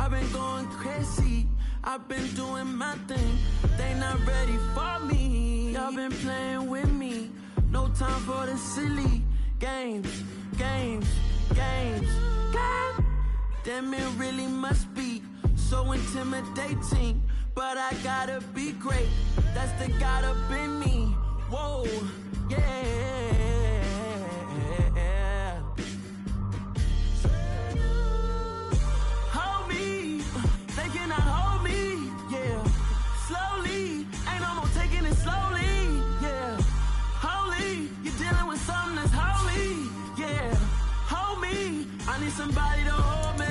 I've been going crazy, I've been doing my thing. They not ready for me, y'all been playing with me. No time for the silly games. Damn, it really must be so intimidating. But I gotta be great, that's the God up in me. Whoa, yeah. Hold me, they cannot hold me, yeah. Slowly, ain't no more taking it slowly, yeah. Holy, you're dealing with something that's holy, yeah. Hold me, I need somebody to hold me.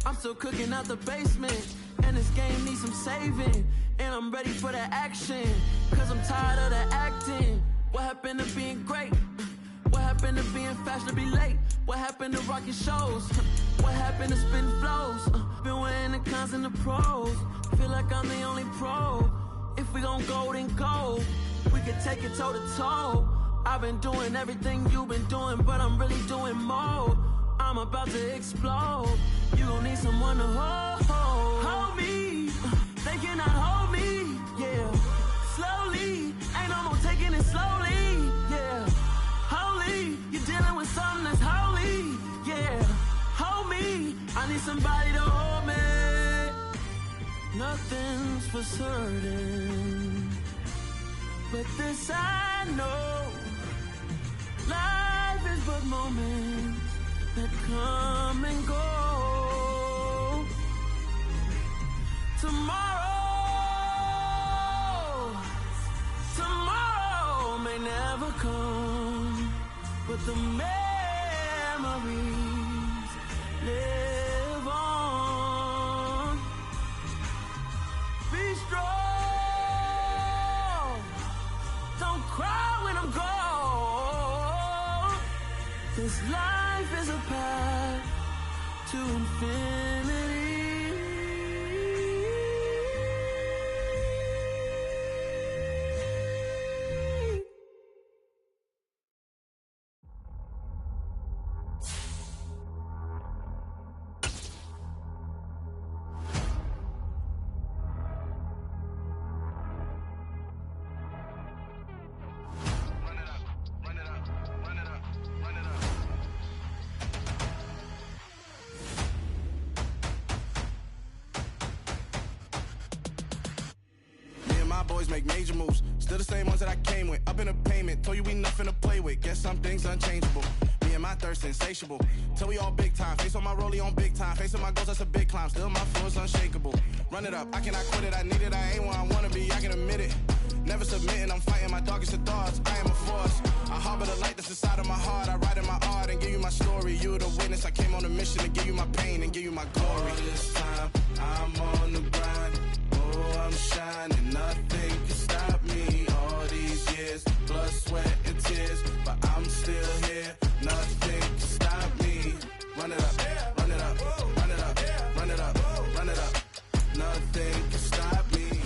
I'm still cooking out the basement, and this game needs some saving. And I'm ready for the action, cause I'm tired of the acting. What happened to being great? What happened to being fashionably late? What happened to rocking shows? What happened to spitting flows? Been wearing the cons and the pros. Feel like I'm the only pro. If we gon' go, then go. We could take it toe to toe. I've been doing everything you've been doing, but I'm really doing more. I'm about to explode. You gon' need someone to hold me. They cannot hold me, yeah. Slowly, ain't no more taking it slowly, yeah. Holy, you're dealing with something that's holy, yeah. Hold me, I need somebody to hold me. Nothing's for certain, but this I know. Life is but moments that come and go. Tomorrow may never come, but the memories live on. Be strong, don't cry when I'm gone. This life is a path to infinity. Boys make major moves, still the same ones that I came with. Up in a payment, told you we nothing to play with. Guess some things unchangeable. Me and my thirst insatiable. Till we all big time. Face on my rollie on big time. Facing my goals, that's a big climb. Still my flow is unshakable. Run it up, I cannot quit it. I need it, I ain't where I wanna be. I can admit it. Never submitting, I'm fighting my darkest of thoughts. I am a force. I harbor the light that's inside of my heart. I write in my art and give you my story. You the witness. I came on a mission to give you my pain and give you my glory. All this time, I'm on the grind. Oh, I'm shining. Nothing can stop me. All these years, blood, sweat, and tears, but I'm still here. Nothing can stop me. Run it up, run it up, run it up, run it up, run it up. Nothing can stop me.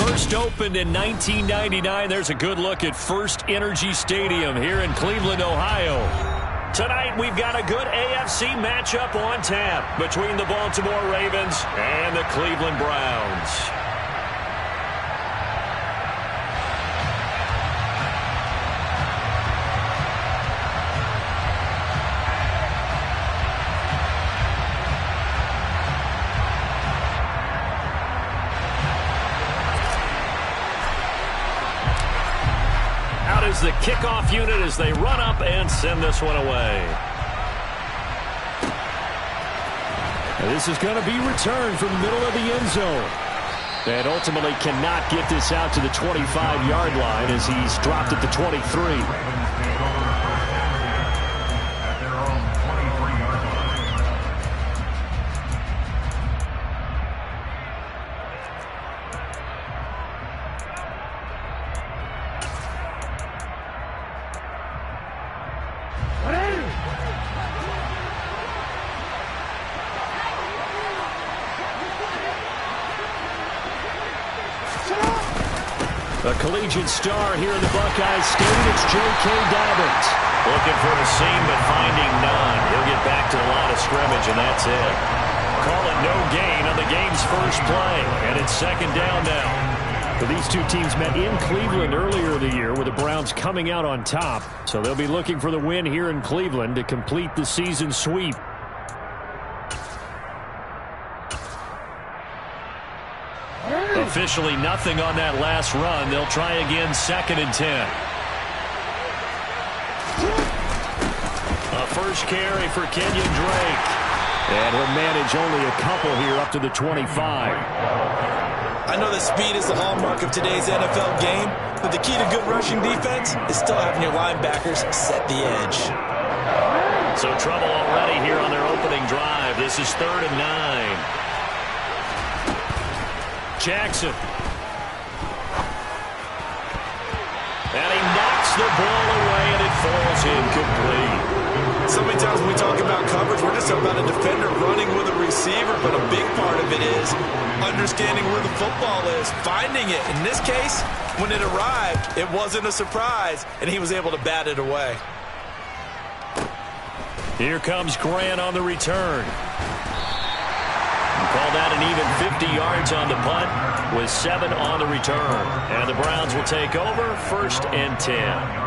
First opened in 1999. There's a good look at First Energy Stadium here in Cleveland, Ohio. Tonight, we've got a good AFC matchup on tap between the Baltimore Ravens and the Cleveland Browns. The kickoff unit as they run up and send this one away. And this is going to be returned from the middle of the end zone. And ultimately cannot get this out to the 25-yard line as he's dropped at the 23. A collegiate star here in the Buckeye State, it's J.K. Dobbins. Looking for a seam, but finding none. He'll get back to the line of scrimmage, and that's it. Call first play, and it's second down now. So these two teams met in Cleveland earlier in the year with the Browns coming out on top. So they'll be looking for the win here in Cleveland to complete the season sweep. Officially nothing on that last run. They'll try again, second and 10. A first carry for Kenyon Drake. And he'll manage only a couple here up to the 25. I know that speed is the hallmark of today's NFL game, but the key to good rushing defense is still having your linebackers set the edge. So trouble already here on their opening drive. This is 3rd and 9. Jackson. And he knocks the ball away, and it falls incomplete. So many times when we talk about coverage, we're just about a defender running with a receiver, but a big part of it is understanding where the football is, finding it. In this case, when it arrived, it wasn't a surprise, and he was able to bat it away. Here comes Grant on the return. Call that an even 50 yards on the punt with 7 on the return. And the Browns will take over, 1st and 10.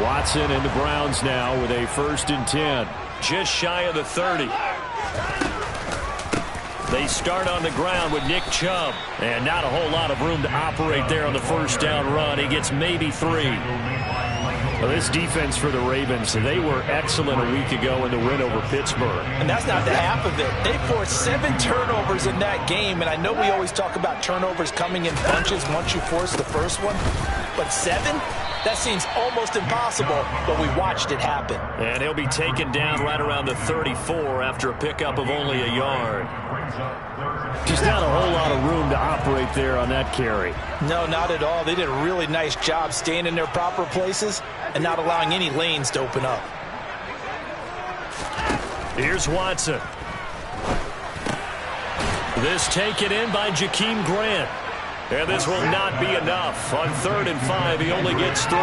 Watson and the Browns now with a 1st and 10. Just shy of the 30. They start on the ground with Nick Chubb. And not a whole lot of room to operate there on the first down run. He gets maybe 3. Well, this defense for the Ravens, they were excellent a week ago in the win over Pittsburgh. And that's not the half of it. They forced 7 turnovers in that game. And I know we always talk about turnovers coming in bunches once you force the first one. But 7? That seems almost impossible, but we watched it happen. And he'll be taken down right around the 34 after a pickup of only a yard. Just not a whole lot of room to operate there on that carry. No, not at all. They did a really nice job staying in their proper places and not allowing any lanes to open up. Here's Watson. This taken in by Jakeem Grant. And this will not be enough. On 3rd and 5, he only gets 3.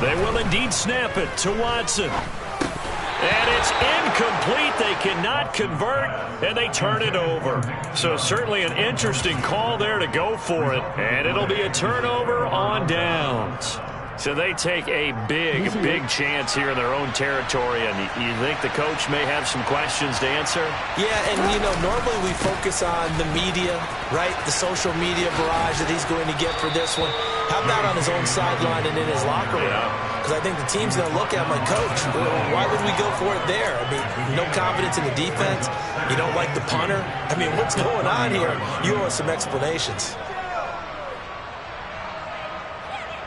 They will indeed snap it to Watson. And it's incomplete. They cannot convert, and they turn it over. So certainly an interesting call there to go for it. And it'll be a turnover on downs. So they take a big, big chance here in their own territory. And you think the coach may have some questions to answer? Yeah, and, you know, normally we focus on the media, right? The social media barrage that he's going to get for this one. How about on his own sideline and in his locker room? Because I think the team's going to look at him like, Coach, why would we go for it there? I mean, no confidence in the defense. You don't like the punter. I mean, what's going on here? You owe us some explanations.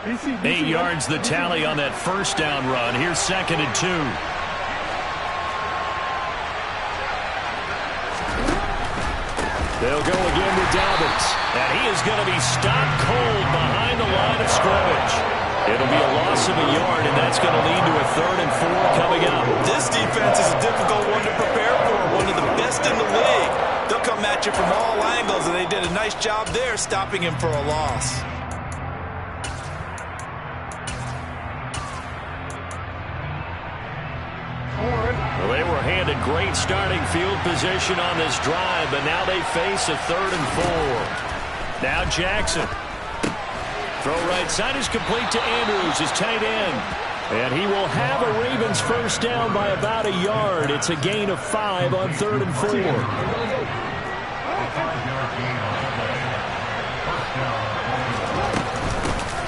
8 yards the tally on that first down run. Here's 2nd and 2. They'll go again with Dobbins. And he is going to be stopped cold behind the line of scrimmage. It'll be a loss of a yard, and that's going to lead to a 3rd and 4 coming up. This defense is a difficult one to prepare for, one of the best in the league. They'll come at you from all angles, and they did a nice job there stopping him for a loss. Well, they were handed great starting field position on this drive, but now they face a 3rd and 4. Now Jackson. Throw right side is complete to Andrews, his tight end. And he will have a Ravens first down by about a yard. It's a gain of 5 on 3rd and 4.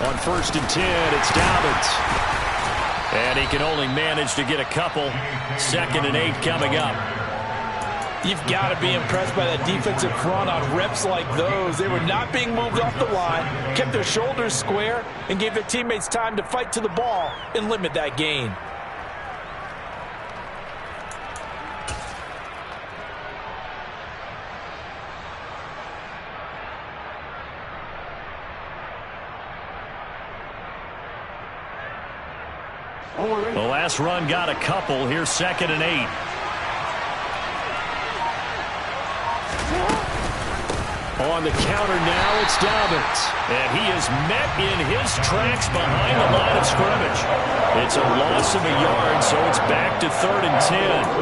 On 1st and 10, it's Dobbins. And he can only manage to get a couple. 2nd and 8 coming up. You've got to be impressed by that defensive front on reps like those. They were not being moved off the line, kept their shoulders square, and gave their teammates time to fight to the ball and limit that gain. The last run got a couple. Here's 2nd and 8. On the counter now, it's Dobbins. And he is met in his tracks behind the line of scrimmage. It's a loss of a yard, so it's back to 3rd and 10.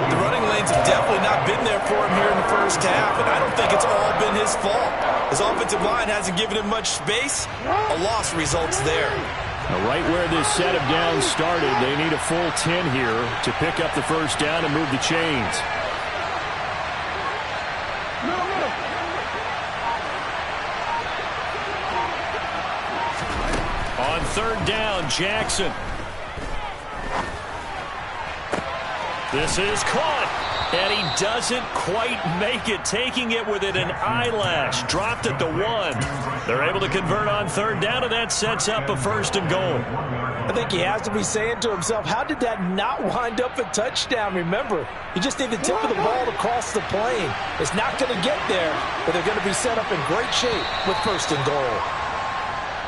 The running lanes have definitely not been there for him here in the first half, and I don't think it's all been his fault. His offensive line hasn't given him much space. A loss results there. Now, right where this set of downs started, they need a full 10 here to pick up the first down and move the chains. On 3rd down, Jackson. This is caught, and he doesn't quite make it, taking it within an eyelash. Dropped at the 1. They're able to convert on 3rd down, and that sets up a 1st and goal. I think he has to be saying to himself, how did that not wind up a touchdown? Remember, you just need the tip of the ball to cross the plane. It's not going to get there, but they're going to be set up in great shape with 1st and goal.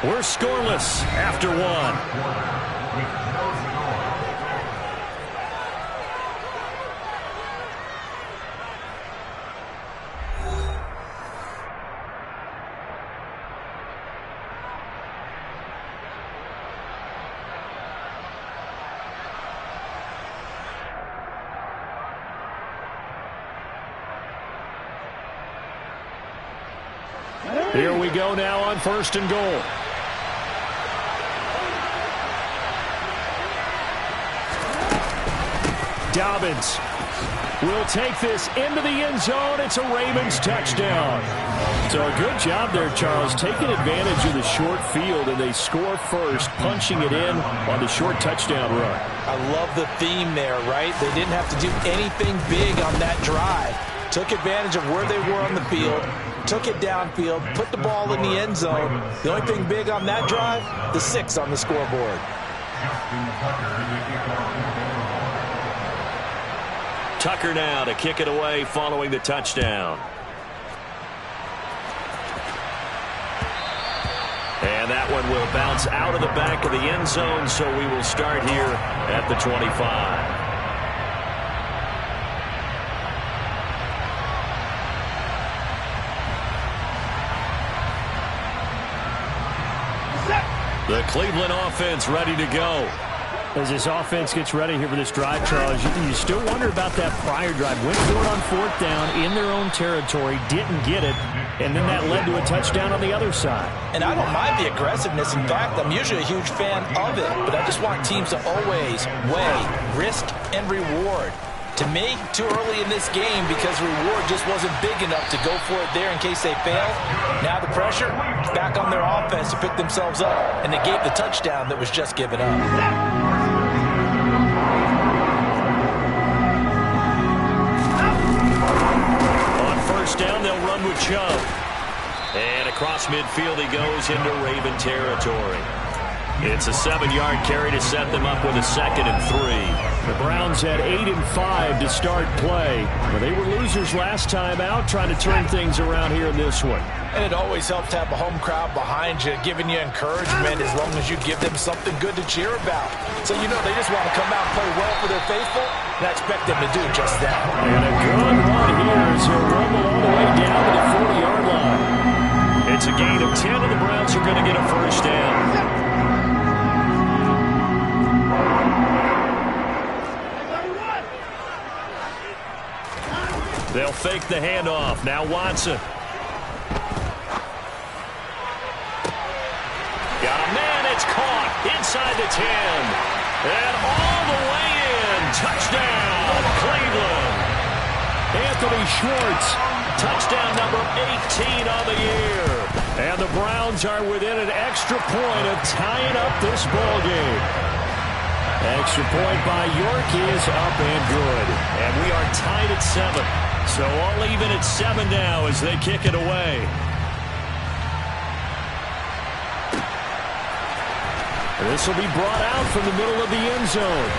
We're scoreless after 1. Here we go now on 1st and goal. Dobbins will take this into the end zone. It's a Ravens touchdown. So a good job there, Charles, taking advantage of the short field, and they score first, punching it in on the short touchdown run. I love the theme there, right? They didn't have to do anything big on that drive. Took advantage of where they were on the field, took it downfield, put the ball in the end zone. The only thing big on that drive, the 6 on the scoreboard. Tucker now to kick it away following the touchdown. And that one will bounce out of the back of the end zone, so we will start here at the 25. The Cleveland offense ready to go. As this offense gets ready here for this drive, Charles, you still wonder about that prior drive. Went for it on 4th down in their own territory, didn't get it, and then that led to a touchdown on the other side. And I don't mind the aggressiveness. In fact, I'm usually a huge fan of it, but I just want teams to always weigh risk and reward. To me, too early in this game because reward just wasn't big enough to go for it there in case they failed. Now the pressure is back on their offense to pick themselves up, and they gave the touchdown that was just given up. On 1st down, they'll run with Chubb. And across midfield he goes into Raven territory. It's a 7-yard carry to set them up with a 2nd and 3. The Browns had 8 and 5 to start play, but they were losers last time out, trying to turn things around here in this one. And it always helps to have a home crowd behind you, giving you encouragement as long as you give them something good to cheer about. So you know they just want to come out and play well for their faithful, and I expect them to do just that. And a good run here as he'll rumble all the way down to the 40-yard line. It's a gain of 10, and the Browns are going to get a 1st down. They'll fake the handoff. Now Watson. Got a man. It's caught inside the 10. And all the way in. Touchdown, Cleveland. Anthony Schwartz. Touchdown number 18 on the year. And the Browns are within an extra point of tying up this ball game. Extra point by York is up and good. And we are tied at 7. So all even at 7 now as they kick it away. This will be brought out from the middle of the end zone.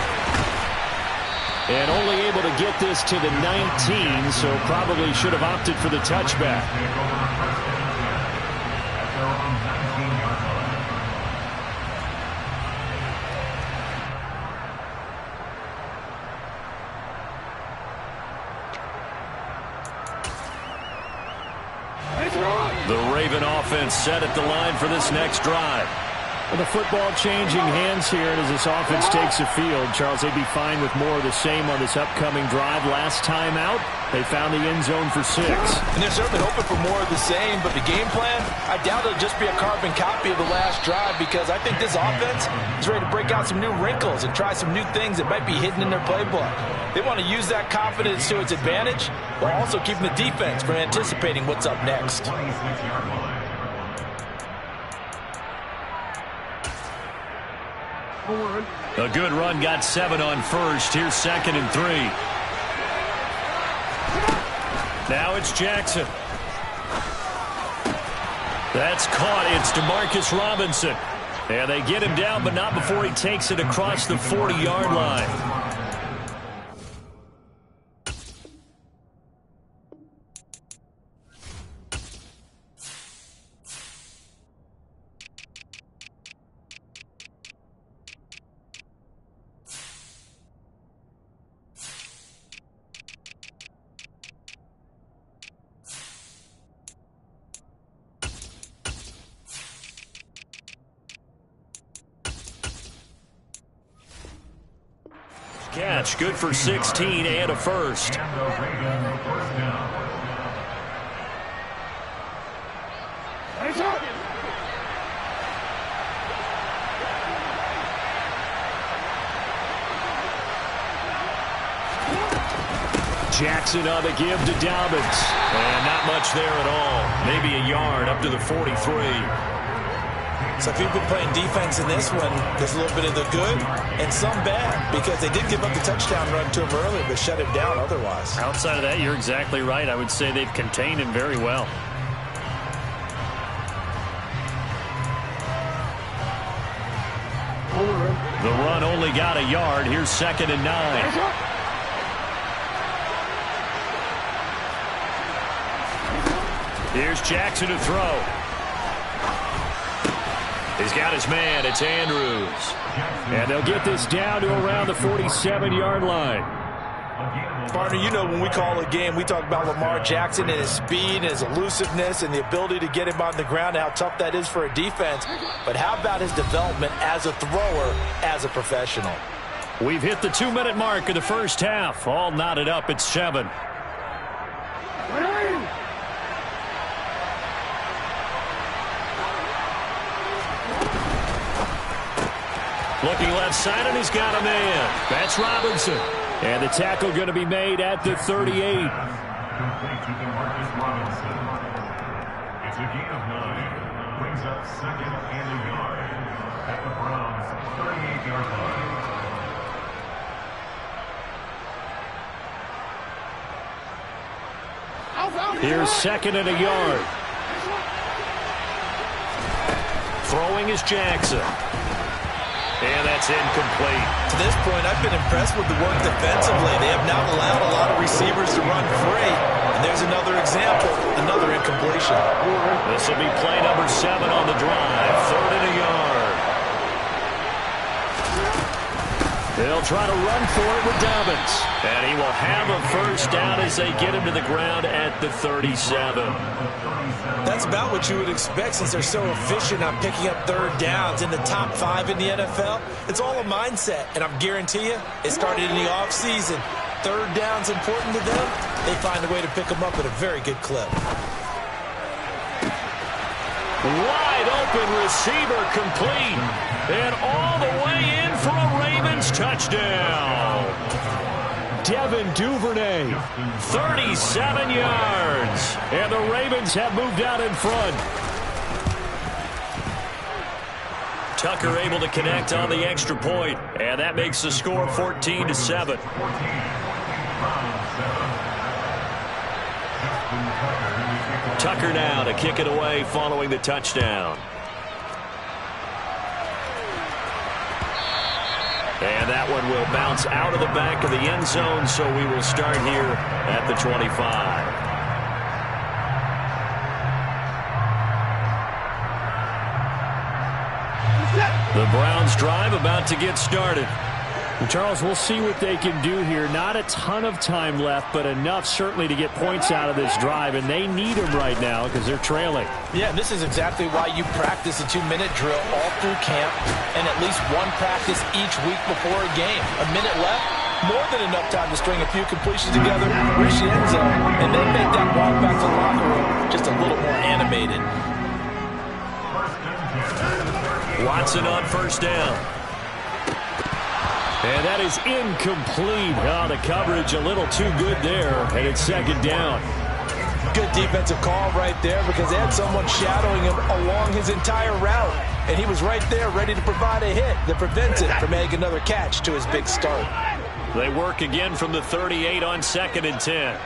And only able to get this to the 19, so probably should have opted for the touchback. The Raven offense set at the line for this next drive. Well, the football changing hands here as this offense takes the field. Charles, they'd be fine with more of the same on this upcoming drive. Last time out, they found the end zone for 6. And they're certainly hoping for more of the same, but the game plan, I doubt it'll just be a carbon copy of the last drive, because I think this offense is ready to break out some new wrinkles and try some new things that might be hidden in their playbook. They want to use that confidence to its advantage, while also keeping the defense from anticipating what's up next. A good run got 7 on first. Here's 2nd and 3. Now it's Jackson. That's caught. It's Demarcus Robinson. And they get him down, but not before he takes it across the 40-yard line. Catch, good for 16 and a first. Jackson on the give to Dobbins. And not much there at all. Maybe a yard up to the 43. So if you've been playing defense in this one, there's a little bit of the good and some bad, because they did give up the touchdown run to him earlier, but shut him down otherwise. Outside of that, you're exactly right. I would say they've contained him very well. The run only got a yard. Here's 2nd and 9. Here's Jackson to throw. He's got his man. It's Andrews. And they'll get this down to around the 47-yard line. Partner, you know when we call a game, we talk about Lamar Jackson and his speed and his elusiveness and the ability to get him on the ground, how tough that is for a defense. But how about his development as a thrower, as a professional? We've hit the 2-minute mark of the first half. All knotted up at 7. Looking left side, and he's got a man. That's Robinson. And the tackle going to be made at the 38. Complete to Demarcus Robinson. It's a gain of 9. Brings up 2nd and a yard at the Browns' 38-yard line. Here's 2nd and a yard. Throwing is Jackson. And that's incomplete. To this point, I've been impressed with the work defensively. They have not allowed a lot of receivers to run free. And there's another example, another incompletion. This will be play number 7 on the drive. 3rd and a yard. They'll try to run for it with Dobbins. And he will have a first down as they get him to the ground at the 37. That's about what you would expect, since they're so efficient on picking up 3rd downs in the top 5 in the NFL. It's all a mindset, and I guarantee you, it started in the offseason. 3rd down's important to them. They find a way to pick them up at a very good clip. Wide open receiver complete. And all the way in for a Ravens touchdown. Devin Duvernay, 37 yards. And the Ravens have moved out in front. Tucker able to connect on the extra point. And that makes the score 14-7. Tucker now to kick it away following the touchdown. And that one will bounce out of the back of the end zone, so we will start here at the 25. The Browns drive about to get started. And Charles, we'll see what they can do here. Not a ton of time left, but enough certainly to get points out of this drive, and they need them right now because they're trailing. Yeah, this is exactly why you practice a 2-minute drill all through camp and at least one practice each week before a game. A minute left, more than enough time to string a few completions together, reach the end zone, and then make that walk back to the locker room just a little more animated. Watson on first down. And that is incomplete. Oh, the coverage a little too good there, and it's second down. Good defensive call right there because they had someone shadowing him along his entire route, and he was right there ready to provide a hit that prevents it from making another catch to his big start. They work again from the 38 on 2nd and 10.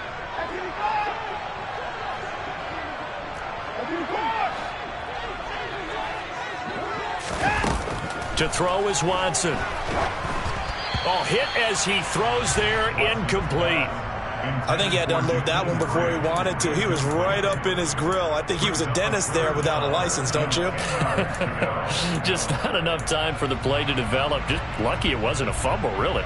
To throw is Watson. Oh, hit as he throws there, incomplete. I think he had to unload that one before he wanted to. He was right up in his grill. I think he was a dentist there without a license, don't you? Just not enough time for the play to develop. Just lucky it wasn't a fumble, really.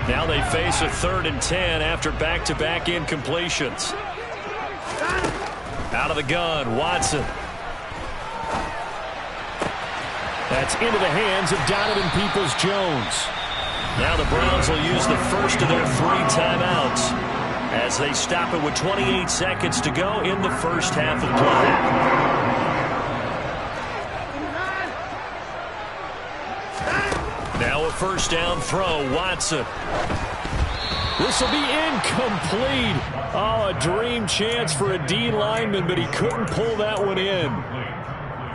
Now they face a 3rd and 10 after back-to-back incompletions. Out of the gun, Watson. That's into the hands of Donovan Peoples-Jones. Now the Browns will use the first of their 3 timeouts as they stop it with 28 seconds to go in the first half of play. Now a first down throw, Watson. This will be incomplete. Oh, a dream chance for a D lineman, but he couldn't pull that one in.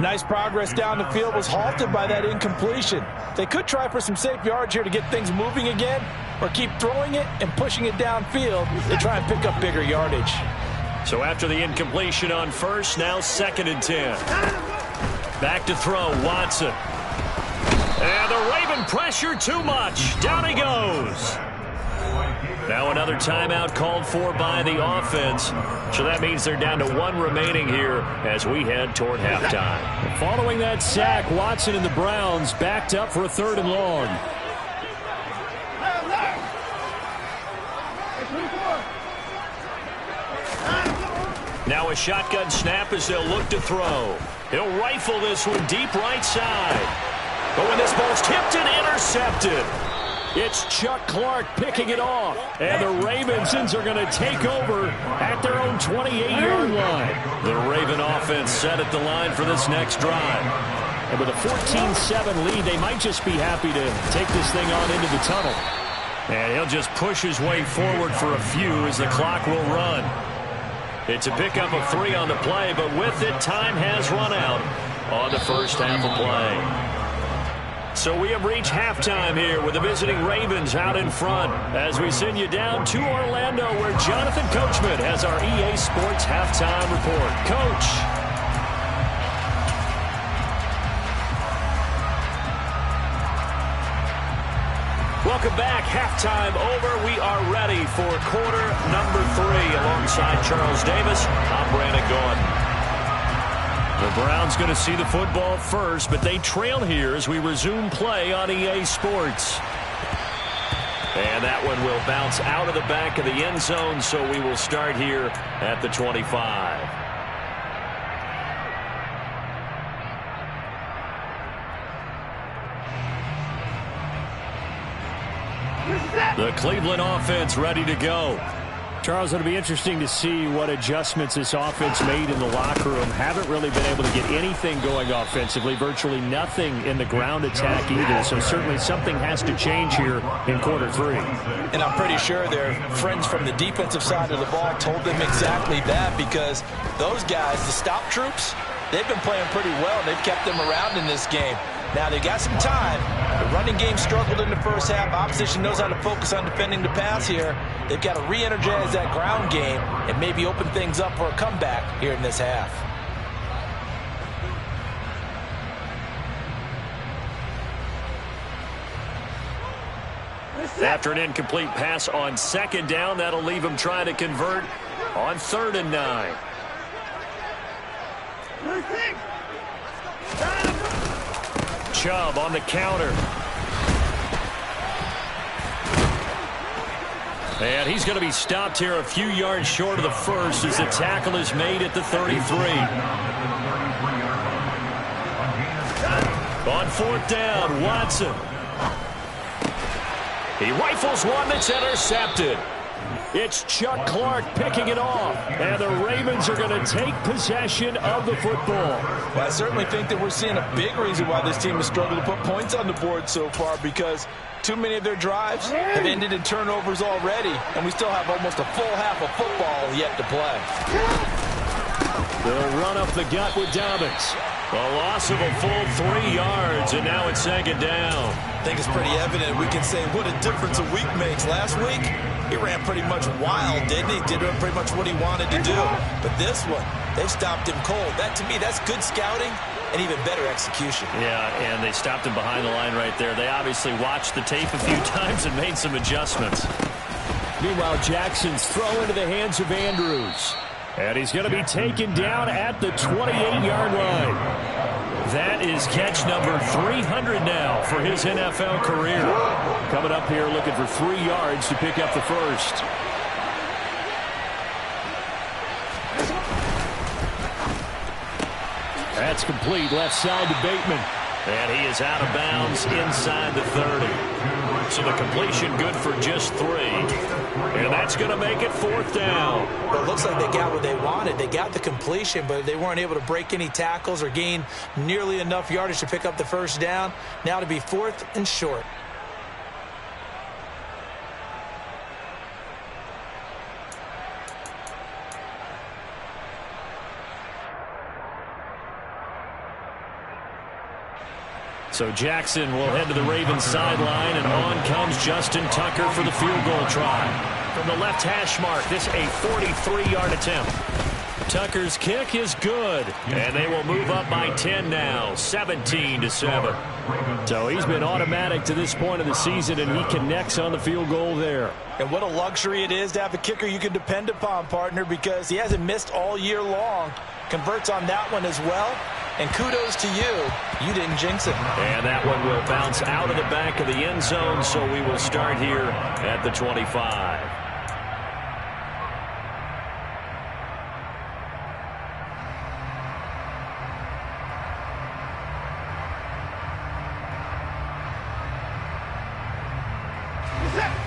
Nice progress down the field was halted by that incompletion. They could try for some safe yards here to get things moving again, or keep throwing it and pushing it downfield to try and pick up bigger yardage. So after the incompletion on first, now 2nd and 10. Back to throw, Watson. And the Raven pressure too much. Down he goes. Now another timeout called for by the offense. So that means they're down to 1 remaining here as we head toward halftime. Following that sack, Watson and the Browns backed up for a 3rd and long. Now a shotgun snap as they'll look to throw. He'll rifle this one deep right side. But when this ball's tipped and intercepted, it's Chuck Clark picking it off. And the Ravensons are going to take over at their own 28-yard line. The Raven offense set at the line for this next drive. And with a 14-7 lead, they might just be happy to take this thing on into the tunnel. And he'll just push his way forward for a few as the clock will run. It's a pickup of 3 on the play, but with it, time has run out on the first half of play. So we have reached halftime here with the visiting Ravens out in front as we send you down to Orlando where Jonathan Coachman has our EA Sports halftime report. Coach. Welcome back. Halftime over. We are ready for quarter number 3 alongside Charles Davis. I'm Brandon Gaudin. The Browns going to see the football first, but they trail here as we resume play on EA Sports. And that one will bounce out of the back of the end zone, so we will start here at the 25. The Cleveland offense ready to go. Charles, it'll be interesting to see what adjustments this offense made in the locker room. Haven't really been able to get anything going offensively, virtually nothing in the ground attack either. So certainly something has to change here in quarter 3. And I'm pretty sure their friends from the defensive side of the ball told them exactly that, because those guys, the stop troops, they've been playing pretty well. They've kept them around in this game. Now, they got some time. The running game struggled in the first half. Opposition knows how to focus on defending the pass here. They've got to re-energize that ground game and maybe open things up for a comeback here in this half. After an incomplete pass on 2nd down, that'll leave him trying to convert on 3rd and 9. Chubb on the counter. And he's going to be stopped here a few yards short of the first as the tackle is made at the 33. On 4th down, Watson. He rifles one that's intercepted. It's Chuck Clark picking it off, and the Ravens are going to take possession of the football. Well, I certainly think that we're seeing a big reason why this team has struggled to put points on the board so far, because too many of their drives have ended in turnovers already, and we still have almost a full half of football yet to play. They'll run up the gut with Dobbins. A loss of a full 3 yards, and now it's 2nd down. I think it's pretty evident. We can say what a difference a week makes. Last week, he ran pretty much wild, didn't he? Did pretty much what he wanted to do. But this one, they stopped him cold. That, to me, that's good scouting and even better execution. Yeah, and they stopped him behind the line right there. They obviously watched the tape a few times and made some adjustments. Meanwhile, Jackson's throw into the hands of Andrews. And he's going to be taken down at the 28-yard line. That is catch number 300 now for his NFL career. Coming up here looking for 3 yards to pick up the first. That's complete left side to Bateman. And he is out of bounds inside the 30. So the completion good for just 3. And that's going to make it 4th down. Well, it looks like they got what they wanted. They got the completion, but they weren't able to break any tackles or gain nearly enough yardage to pick up the first down. Now to be 4th and short. So Jackson will head to the Ravens sideline, and on comes Justin Tucker for the field goal try. From the left hash mark, this a 43-yard attempt. Tucker's kick is good, and they will move up by 10 now, 17-7. So he's been automatic to this point of the season, and he connects on the field goal there. And what a luxury it is to have a kicker you can depend upon, partner, because he hasn't missed all year long. Converts on that one as well. And kudos to you. You didn't jinx it. And that one will bounce out of the back of the end zone, so we will start here at the 25.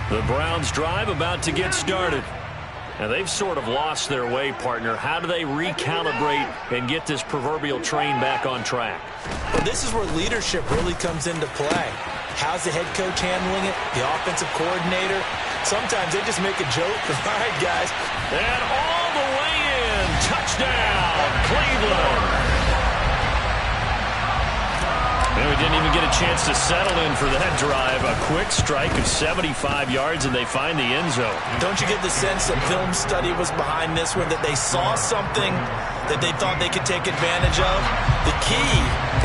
The Browns drive about to get started. Now, they've sort of lost their way, partner. How do they recalibrate and get this proverbial train back on track? Well, this is where leadership really comes into play. How's the head coach handling it? The offensive coordinator? Sometimes they just make a joke. All right, guys. And all the way in. Touchdown, Cleveland. And we didn't even get a chance to settle in for that drive. A quick strike of 75 yards, and they find the end zone. Don't you get the sense that film study was behind this one, that they saw something that they thought they could take advantage of? The key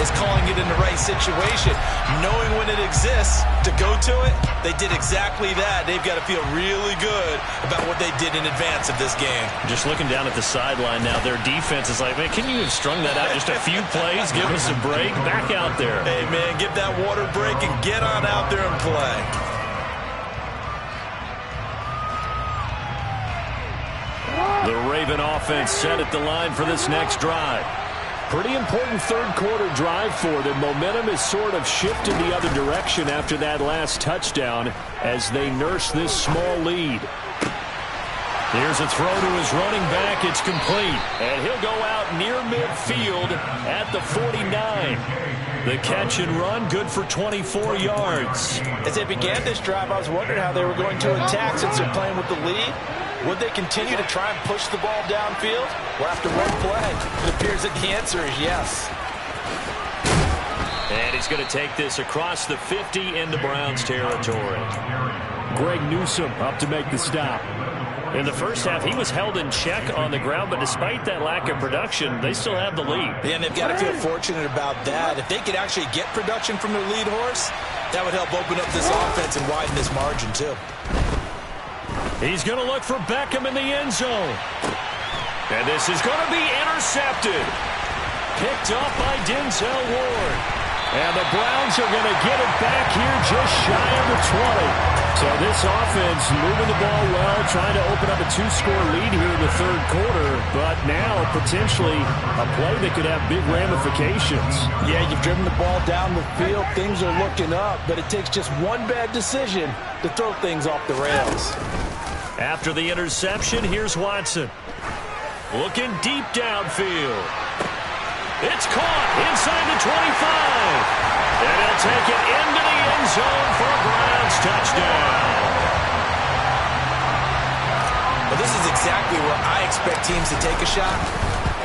is calling it in the right situation. Knowing when it exists to go to it, they did exactly that. They've got to feel really good about what they did in advance of this game. Just looking down at the sideline now, their defense is like, man, can you have strung that out just a few plays? Give us a break. Back out there. Hey, man, get that water break and get on out there and play. The Raven offense set at the line for this next drive. Pretty important third-quarter drive for them. Momentum is sort of shifted the other direction after that last touchdown as they nurse this small lead. Here's a throw to his running back. It's complete. And he'll go out near midfield at the 49. The catch and run, good for 24 yards. As they began this drive, I was wondering how they were going to attack since they're playing with the lead. Would they continue to try and push the ball downfield? Well, after one play, it appears that the answer is yes. And he's going to take this across the 50 into Browns territory. Greg Newsome up to make the stop. In the first half, he was held in check on the ground, but despite that lack of production, they still have the lead. Yeah, and they've got to feel fortunate about that. If they could actually get production from their lead horse, that would help open up this offense and widen this margin, too. He's going to look for Beckham in the end zone. And this is going to be intercepted. Picked up by Denzel Ward. And the Browns are going to get it back here just shy of the 20. So this offense moving the ball well, trying to open up a 2-score lead here in the third quarter, but now potentially a play that could have big ramifications. Yeah, you've driven the ball down the field. Things are looking up, but it takes just one bad decision to throw things off the rails. After the interception, here's Watson. Looking deep downfield. It's caught inside the 25. And he'll take it into the end zone for a Browns touchdown. Well, this is exactly where I expect teams to take a shot.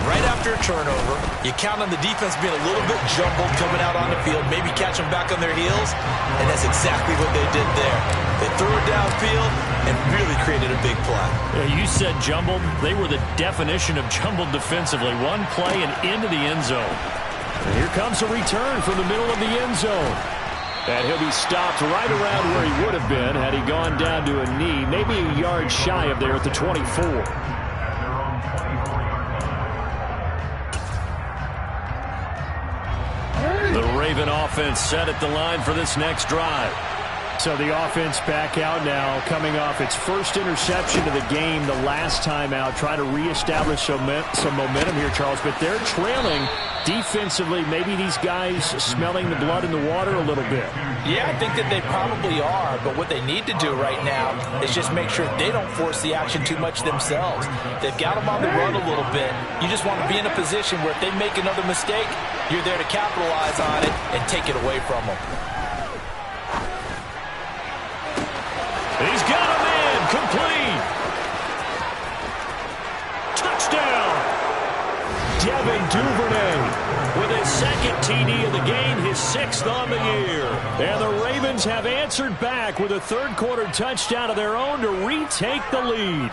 Right after a turnover, you count on the defense being a little bit jumbled coming out on the field, maybe catch them back on their heels, and that's exactly what they did there. They threw it downfield and really created a big play. Yeah, you said jumbled. They were the definition of jumbled defensively. One play and into the end zone. And here comes a return from the middle of the end zone. And he'll be stopped right around where he would have been had he gone down to a knee, maybe a yard shy of there at the 24. The Raven offense set at the line for this next drive. So the offense back out now, coming off its first interception of the game the last time out, trying to reestablish some momentum here, Charles. But they're trailing defensively. Maybe these guys smelling the blood in the water a little bit. Yeah, I think that they probably are. But what they need to do right now is just make sure they don't force the action too much themselves. They've got them on the run a little bit. You just want to be in a position where if they make another mistake, you're there to capitalize on it and take it away from them. He's got a man complete. Touchdown. Devin Duvernay with his second TD of the game, his 6th on the year. And the Ravens have answered back with a third quarter touchdown of their own to retake the lead.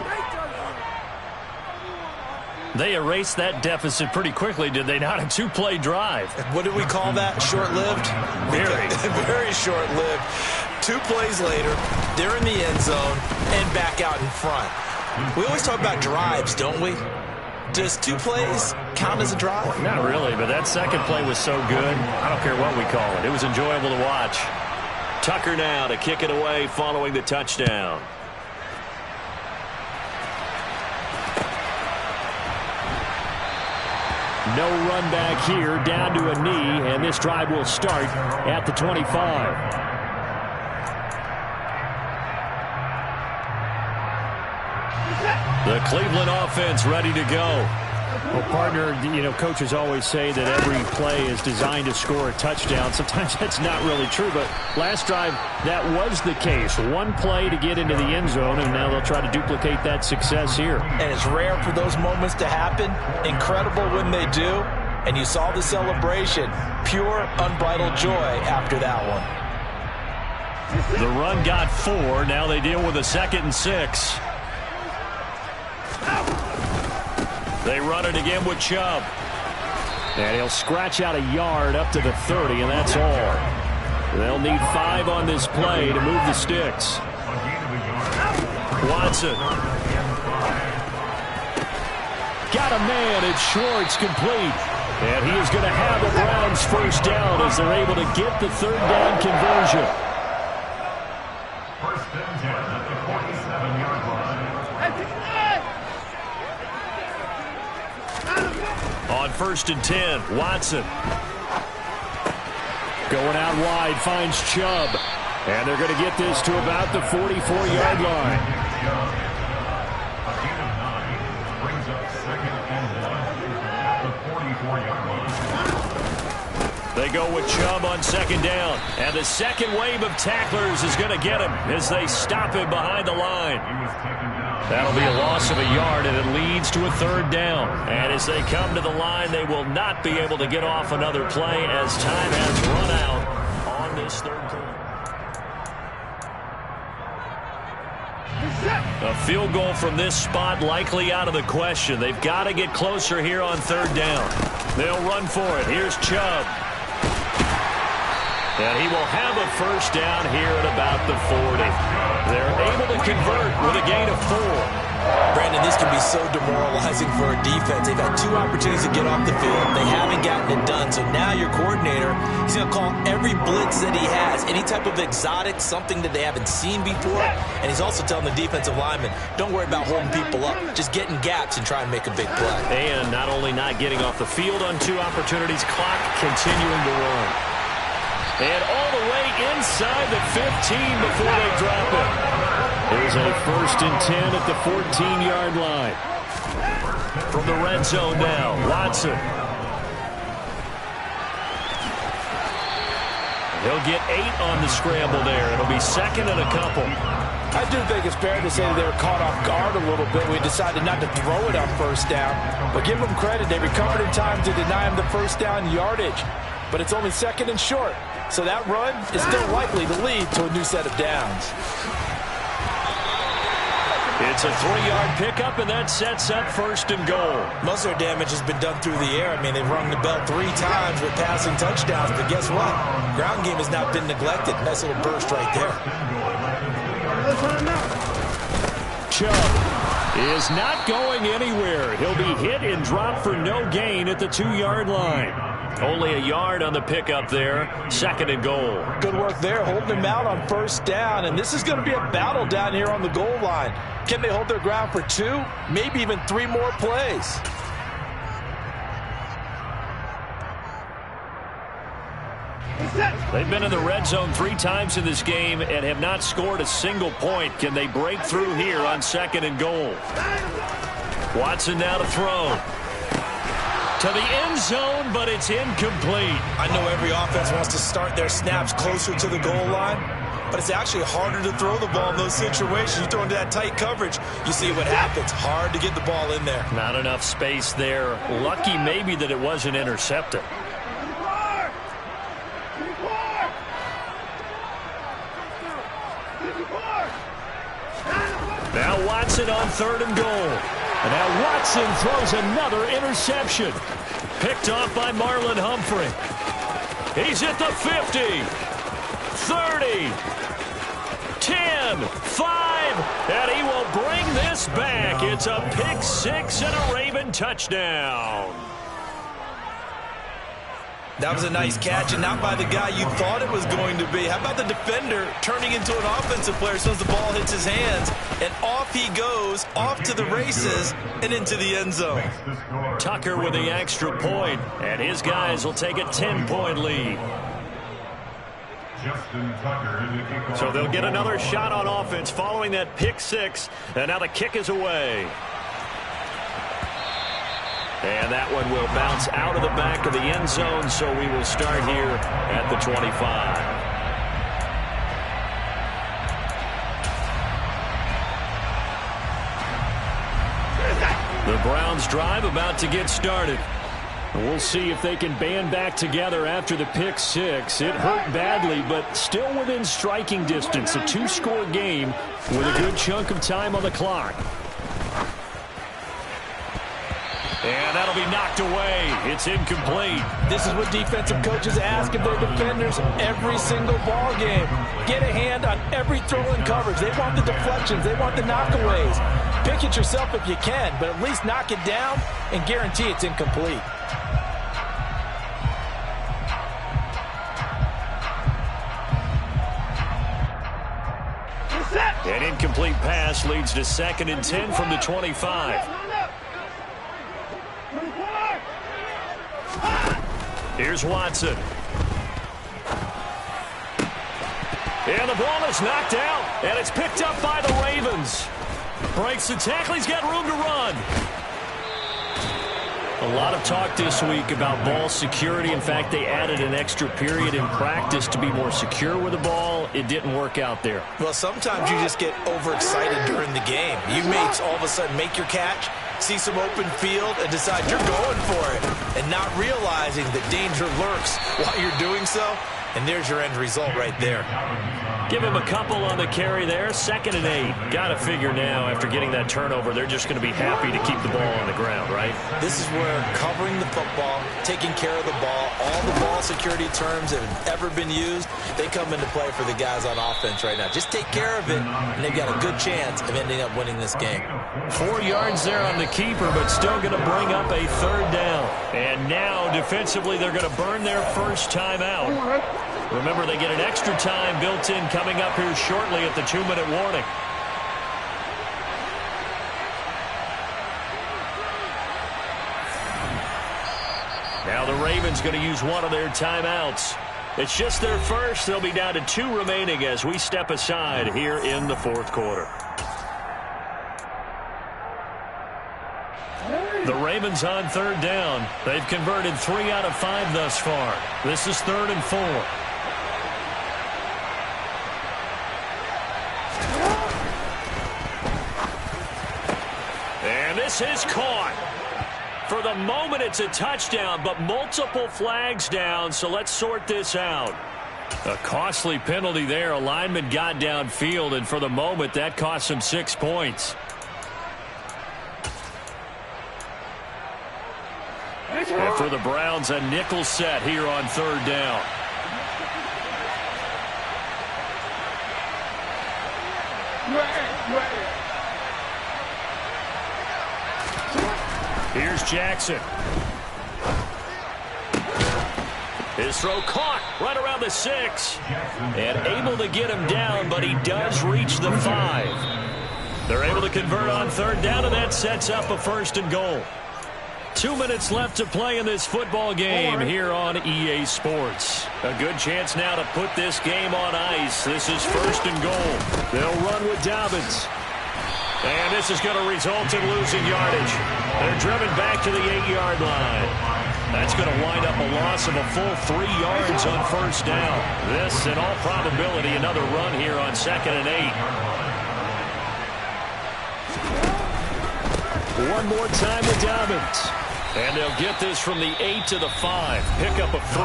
They erased that deficit pretty quickly, did they not? A 2-play drive. What do we call that? Short-lived? Very short-lived. 2 plays later, they're in the end zone and back out in front. We always talk about drives, don't we? Does 2 plays count as a drive? Not really, but that second play was so good. I don't care what we call it. It was enjoyable to watch. Tucker now to kick it away following the touchdown. No run back here, down to a knee, and this drive will start at the 25. The Cleveland offense ready to go. Well, partner, coaches always say that every play is designed to score a touchdown. Sometimes that's not really true, but last drive, that was the case. 1 play to get into the end zone, and now they'll try to duplicate that success here. And it's rare for those moments to happen. Incredible when they do. And you saw the celebration. Pure, unbridled joy after that one. The run got 4. Now they deal with a 2nd and 6. They run it again with Chubb. And he'll scratch out a yard up to the 30, and that's all. They'll need 5 on this play to move the sticks. Watson. Got a man. It's Schwartz complete. And he is going to have the Browns first down as they're able to get the third down conversion. First and 10 at the 47-yard line. On 1st and 10, Watson. Going out wide, finds Chubb. And they're going to get this to about the 44-yard line. A gain of 9 brings up 2nd and 1 at the 44-yard line. They go with Chubb on 2nd down. And the second wave of tacklers is going to get him as they stop him behind the line. He was taken down. That'll be a loss of a yard, and it leads to a 3rd down. And as they come to the line, they will not be able to get off another play as time has run out on this third quarter. A field goal from this spot likely out of the question. They've got to get closer here on 3rd down. They'll run for it. Here's Chubb. And he will have a first down here at about the 40. They're able to convert with a gain of 4. Brandon, this can be so demoralizing for a defense. They've had 2 opportunities to get off the field. They haven't gotten it done. So now your coordinator, he's going to call every blitz that he has, any type of exotic, something that they haven't seen before. And he's also telling the defensive lineman, don't worry about holding people up. Just get in gaps and try and make a big play. And not only not getting off the field on 2 opportunities, clock continuing to run. And all the way inside the 15 before they drop it. There's a 1st and 10 at the 14-yard line. From the red zone now, Watson. He'll get 8 on the scramble there. It'll be 2nd and a couple. I do think it's fair to say that they were caught off guard a little bit. We decided not to throw it on 1st down. But give them credit. They recovered in time to deny him the 1st down yardage. But it's only 2nd and short. So that run is still likely to lead to a new set of downs. It's a 3-yard pickup, and that sets up 1st and goal. Most of their damage has been done through the air. I mean, they've rung the bell 3 times with passing touchdowns. But guess what? Ground game has not been neglected. Nice little burst right there. Chubb is not going anywhere. He'll be hit and dropped for no gain at the 2-yard line. Only a yard on the pickup there. 2nd and goal. Good work there, holding him out on 1st down. And this is going to be a battle down here on the goal line. Can they hold their ground for 2, maybe even 3 more plays? They've been in the red zone 3 times in this game and have not scored a single point. Can they break through here on 2nd and goal? Watson now to throw. To the end zone, but it's incomplete. I know every offense wants to start their snaps closer to the goal line, but it's actually harder to throw the ball in those situations. You throw into that tight coverage, you see what happens. Hard to get the ball in there. Not enough space there. Lucky maybe that it wasn't intercepted. Now Watson on 3rd and goal. And now Watson throws another interception. Picked off by Marlon Humphrey. He's at the 50, 30, 10, 5, and he will bring this back. It's a pick 6 and a Raven touchdown. That was a nice catch, and not by the guy you thought it was going to be. How about the defender turning into an offensive player as soon as the ball hits his hands, and off he goes, off to the races, and into the end zone. Tucker with the extra point, and his guys will take a 10-point lead. So they'll get another shot on offense following that pick 6, and now the kick is away. And that one will bounce out of the back of the end zone, so we will start here at the 25. The Browns drive about to get started. We'll see if they can band back together after the pick 6. It hurt badly, but still within striking distance. A 2-score game with a good chunk of time on the clock. And that'll be knocked away. It's incomplete. This is what defensive coaches ask of their defenders every single ball game. Get a hand on every throw in coverage. They want the deflections. They want the knockaways. Pick it yourself if you can, but at least knock it down and guarantee it's incomplete. An incomplete pass leads to 2nd and 10 from the 25. Here's Watson. And the ball is knocked out, and it's picked up by the Ravens. Breaks the tackle. He's got room to run. A lot of talk this week about ball security. In fact, they added an extra period in practice to be more secure with the ball. It didn't work out there. Well, sometimes you just get overexcited during the game. You may all of a sudden make your catch, see some open field, and decide you're going for it, and not realizing that danger lurks while you're doing so. And there's your end result right there. Give him a couple on the carry there. 2nd and 8. Got to figure now, after getting that turnover, they're just going to be happy to keep the ball on the ground, right? This is where covering the football, taking care of the ball, all the ball security terms that have ever been used, they come into play for the guys on offense right now. Just take care of it, and they've got a good chance of ending up winning this game. 4 yards there on the keeper, but still going to bring up a 3rd down. And now, defensively, they're going to burn their first time out. Remember, they get an extra time built in coming up here shortly at the 2-minute warning. Now the Ravens going to use one of their timeouts. It's just their first. They'll be down to 2 remaining as we step aside here in the 4th quarter. The Ravens on 3rd down. They've converted 3 out of 5 thus far. This is 3rd and 4. And this is caught. For the moment, it's a touchdown, but multiple flags down, so let's sort this out. A costly penalty there. A lineman got downfield, and for the moment, that cost him 6 points. And for the Browns, a nickel set here on 3rd down. Here's Jackson. His throw caught right around the 6. And able to get him down, but he does reach the 5. They're able to convert on 3rd down, and that sets up a 1st and goal. 2 minutes left to play in this football game here on EA Sports. A good chance now to put this game on ice. This is 1st and goal. They'll run with Dobbins. And this is going to result in losing yardage. They're driven back to the 8-yard line. That's going to wind up a loss of a full 3 yards on 1st down. This, in all probability, another run here on 2nd and 8. One more time with Dobbins. And they'll get this from the 8 to the 5. Pickup of 3.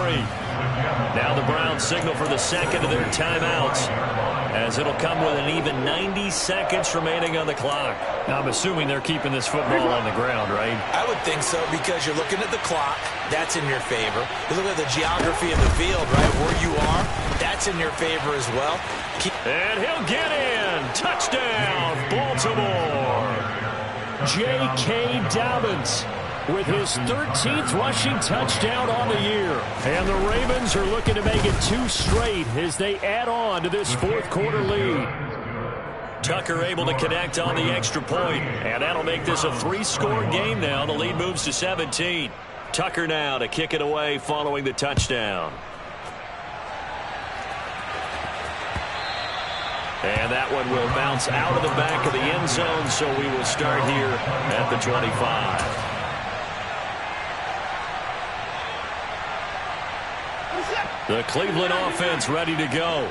Now the Browns signal for the 2nd of their timeouts, as it'll come with an even 90 seconds remaining on the clock. Now, I'm assuming they're keeping this football on the ground, right? I would think so, because you're looking at the clock. That's in your favor. You look at the geography of the field, right, where you are. That's in your favor as well. And he'll get in. Touchdown, Baltimore. J.K. Dobbins with his 13th rushing touchdown on the year. And the Ravens are looking to make it 2 straight as they add on to this 4th quarter lead. Tucker able to connect on the extra point, and that'll make this a 3-score game now. The lead moves to 17. Tucker now to kick it away following the touchdown. And that one will bounce out of the back of the end zone, so we will start here at the 25. The Cleveland offense ready to go.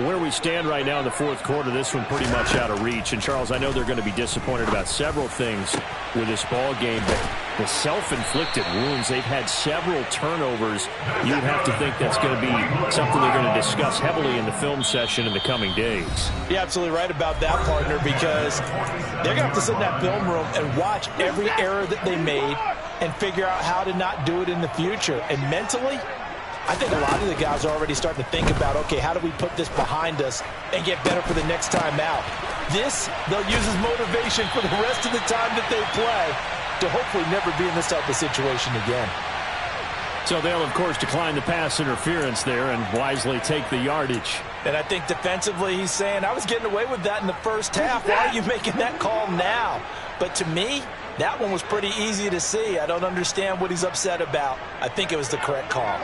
Where we stand right now in the 4th quarter, this one pretty much out of reach. And, Charles, I know they're going to be disappointed about several things with this ball game, but the self-inflicted wounds, they've had several turnovers. You'd have to think that's going to be something they're going to discuss heavily in the film session in the coming days. You're absolutely right about that, partner, because they're going to have to sit in that film room and watch every error that they made and figure out how to not do it in the future. And mentally, I think a lot of the guys are already starting to think about, okay, how do we put this behind us and get better for the next time out? This, they'll use as motivation for the rest of the time that they play to hopefully never be in this type of situation again. So they'll, of course, decline the pass interference there and wisely take the yardage. And I think defensively he's saying, I was getting away with that in the first half. Why are you making that call now? But to me, that one was pretty easy to see. I don't understand what he's upset about. I think it was the correct call.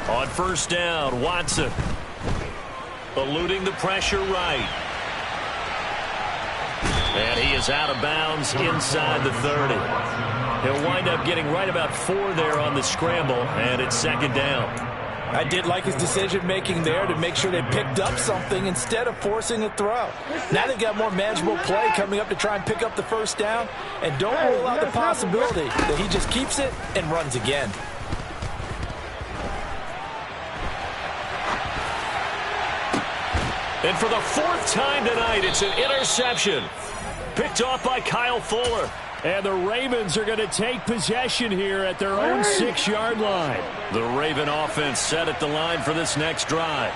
On 1st down, Watson eluding the pressure right. And he is out of bounds inside the 30. He'll wind up getting right about 4 there on the scramble, and it's 2nd down. I did like his decision-making there to make sure they picked up something instead of forcing a throw. Now they've got more manageable play coming up to try and pick up the 1st down, and don't rule out the possibility that he just keeps it and runs again. And for the fourth time tonight, it's an interception. Picked off by Kyle Fuller. And the Ravens are going to take possession here at their own 6-yard line. The Raven offense set at the line for this next drive.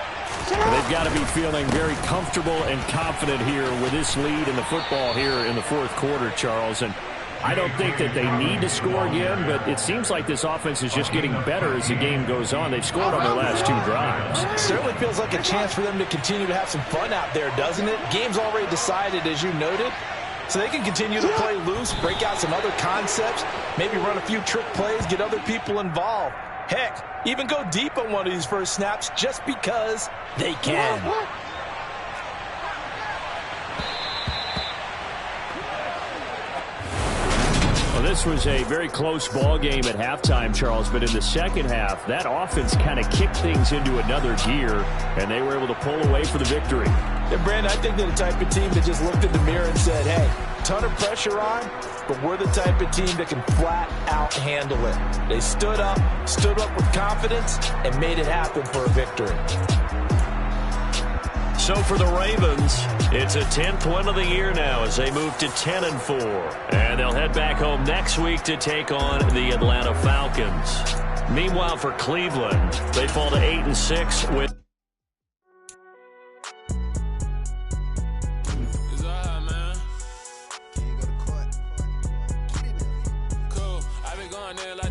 They've got to be feeling very comfortable and confident here with this lead in the football here in the fourth quarter, Charles. And I don't think that they need to score again, but it seems like this offense is just getting better as the game goes on. They've scored on their last 2 drives. It certainly feels like a chance for them to continue to have some fun out there, doesn't it? Game's already decided, as you noted. So they can continue to play loose, break out some other concepts, maybe run a few trick plays, get other people involved. Heck, even go deep on one of these first snaps just because they can. Well, this was a very close ball game at halftime, Charles, but in the second half, that offense kind of kicked things into another gear, and they were able to pull away for the victory. And Brandon, I think they're the type of team that just looked in the mirror and said, hey, ton of pressure on, but we're the type of team that can flat out handle it. They stood up with confidence, and made it happen for a victory. So for the Ravens, it's a 10th win of the year now as they move to 10-4. And they'll head back home next week to take on the Atlanta Falcons. Meanwhile, for Cleveland, they fall to 8-6 with... Cool. I been going there like